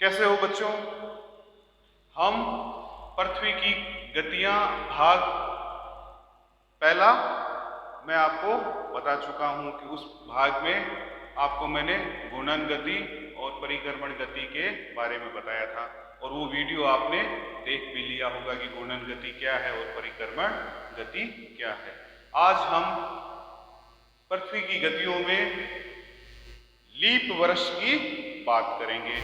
कैसे हो बच्चों? हम पृथ्वी की गतियां भाग पहला मैं आपको बता चुका हूं कि उस भाग में आपको मैंने घूर्णन गति और परिक्रमण गति के बारे में बताया था और वो वीडियो आपने देख भी लिया होगा कि घूर्णन गति क्या है और परिक्रमण गति क्या है। आज हम पृथ्वी की गतियों में लीप वर्ष की बात करेंगे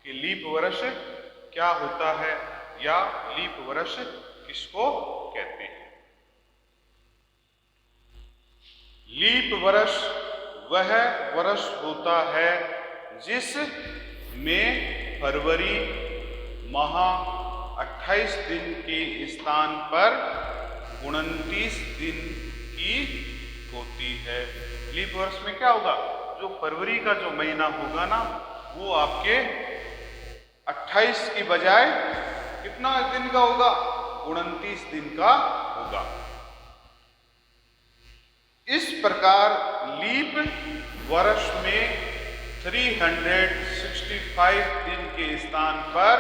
कि लीप वर्ष क्या होता है या लीप वर्ष किसको कहते हैं। लीप वर्ष वह वर्ष होता है जिस में फरवरी माह 28 दिन के स्थान पर 29 दिन की होती है। लीप वर्ष में क्या होगा? जो फरवरी का जो महीना होगा ना, वो आपके 28 की बजाय कितना दिन का होगा? 29 दिन का होगा। इस प्रकार लीप वर्ष में 365 दिन के स्थान पर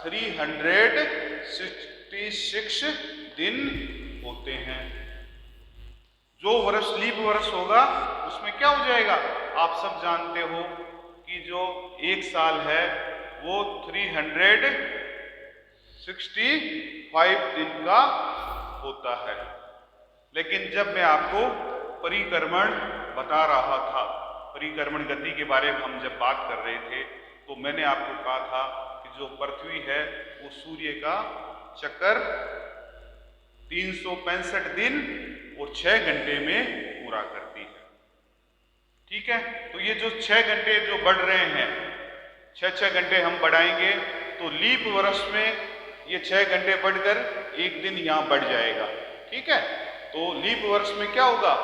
366 दिन होते हैं। जो वर्ष लीप वर्ष होगा उसमें क्या हो जाएगा? आप सब जानते हो कि जो एक साल है वो 365 दिन का होता है। लेकिन जब मैं आपको परिक्रमण बता रहा था, परिक्रमण गति के बारे में हम जब बात कर रहे थे, तो मैंने आपको कहा था कि जो पृथ्वी है वो सूर्य का चक्कर 365 दिन और 6 घंटे में पूरा करती है। ठीक है, तो ये जो 6 घंटे जो बढ़ रहे हैं, 6 घंटे हम बढ़ाएंगे तो लीप वर्ष में ये 6 घंटे बढ़कर एक दिन यहां बढ़ जाएगा। ठीक है, तो लीप वर्ष में क्या होगा?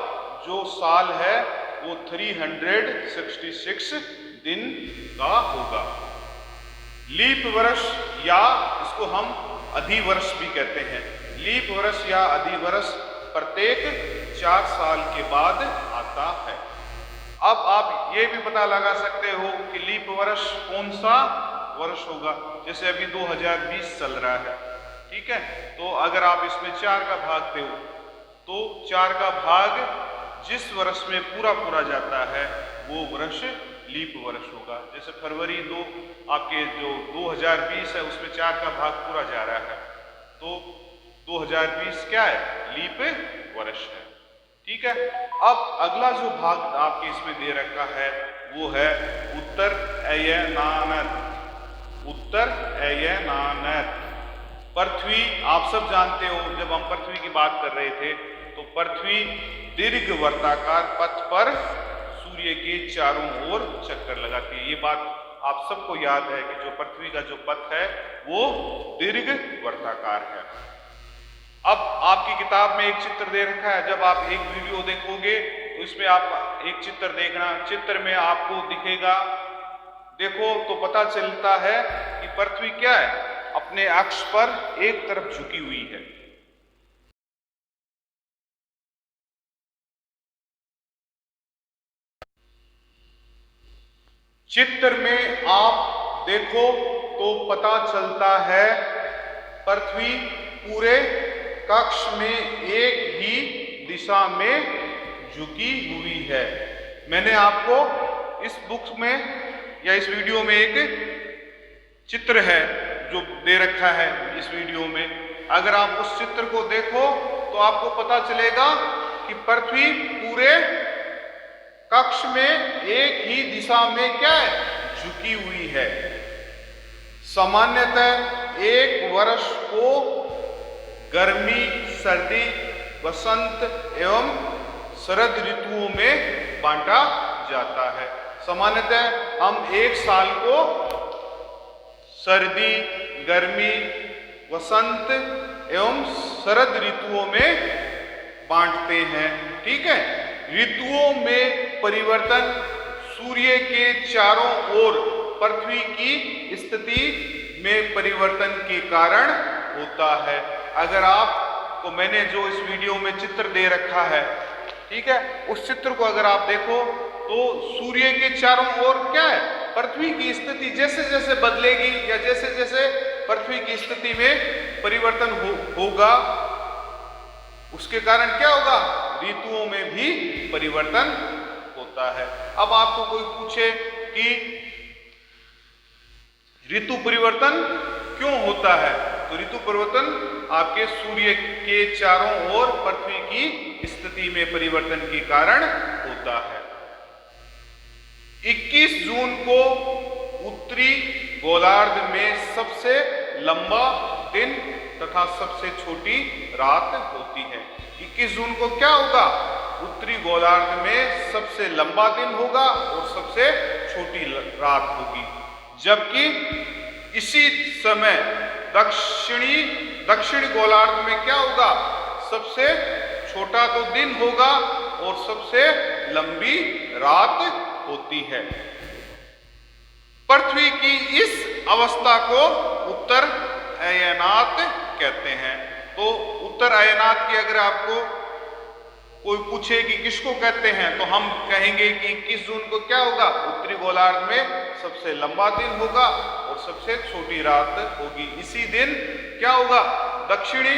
जो साल है वो 366 दिन का होगा। लीप वर्ष या इसको हम अधिवर्ष भी कहते हैं। लीप वर्ष या अधिवर्ष प्रत्येक 4 साल के बाद आता है। अब आप ये भी पता लगा सकते हो कि लीप वर्ष कौन सा वर्ष होगा। जैसे अभी 2020 चल रहा है, ठीक है, तो अगर आप इसमें 4 का भाग दो तो 4 का भाग जिस वर्ष में पूरा जाता है वो वर्ष लीप वर्ष होगा। जैसे फरवरी आपके जो 2020 है उसमें 4 का भाग पूरा जा रहा है, तो 2020 क्या है? लीप वर्ष है। ठीक है, अब अगला जो भाग आपके इसमें दे रखा है वो है उत्तर अयनानत। उत्तर अयनानत पृथ्वी, आप सब जानते हो जब हम पृथ्वी की बात कर रहे थे तो पृथ्वी दीर्घ वर्ताकार पथ पर सूर्य के चारों ओर चक्कर लगाती है। ये बात आप सबको याद है कि जो पृथ्वी का जो पथ है वो दीर्घ वर्ताकार है। अब आपकी किताब में एक चित्र दे रखा है, जब आप एक वीडियो देखोगे तो इसमें आप एक चित्र देखना, चित्र में आपको दिखेगा, देखो तो पता चलता है कि पृथ्वी क्या है? अपने अक्ष पर एक तरफ झुकी हुई है। चित्र में आप देखो तो पता चलता है पृथ्वी पूरे कक्ष में एक ही दिशा में झुकी हुई है। मैंने आपको इस बुक में या इस वीडियो में एक चित्र है जो दे रखा है इस वीडियो में। अगर आप उस चित्र को देखो तो आपको पता चलेगा कि पृथ्वी पूरे कक्ष में एक ही दिशा में क्या है? झुकी हुई है। सामान्यतः एक वर्ष को गर्मी, सर्दी, वसंत एवं शरद ऋतुओं में बांटा जाता है। सामान्यतः हम एक साल को सर्दी, गर्मी, वसंत एवं शरद ऋतुओं में बांटते हैं। ठीक है, ऋतुओं में परिवर्तन सूर्य के चारों ओर पृथ्वी की स्थिति में परिवर्तन के कारण होता है। अगर आपको मैंने जो इस वीडियो में चित्र दे रखा है, ठीक है, उस चित्र को अगर आप देखो तो सूर्य के चारों ओर क्या है? पृथ्वी की स्थिति जैसे जैसे बदलेगी या जैसे जैसे पृथ्वी की स्थिति में परिवर्तन होगा, उसके कारण क्या होगा, ऋतुओं में भी परिवर्तन होता है। अब आपको कोई पूछे कि ऋतु परिवर्तन क्यों होता है, तो ऋतु परिवर्तन आपके सूर्य के चारों ओर पृथ्वी की स्थिति में परिवर्तन के कारण होता है। 21 जून को उत्तरी गोलार्ध में सबसे लंबा दिन तथा सबसे छोटी रात होती है। 21 जून को क्या होगा, उत्तरी गोलार्ध में सबसे लंबा दिन होगा और सबसे छोटी रात होगी, जबकि इसी समय दक्षिणी गोलार्ध में क्या होगा, सबसे छोटा तो दिन होगा और सबसे लंबी रात होती है। पृथ्वी की इस अवस्था को उत्तर अयनात कहते हैं। तो उत्तर अयनात की अगर आपको कोई पूछे कि किसको कहते हैं, तो हम कहेंगे कि 21 जून को क्या होगा, उत्तरी गोलार्ध में सबसे लंबा दिन होगा और सबसे छोटी रात होगी। इसी दिन क्या होगा, दक्षिणी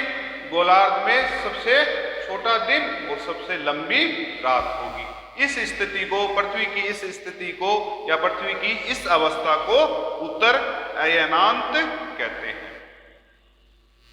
गोलार्ध में सबसे छोटा दिन और सबसे लंबी रात होगी। इस स्थिति को, पृथ्वी की इस स्थिति को या पृथ्वी की इस अवस्था को उत्तर अयनांत कहते हैं।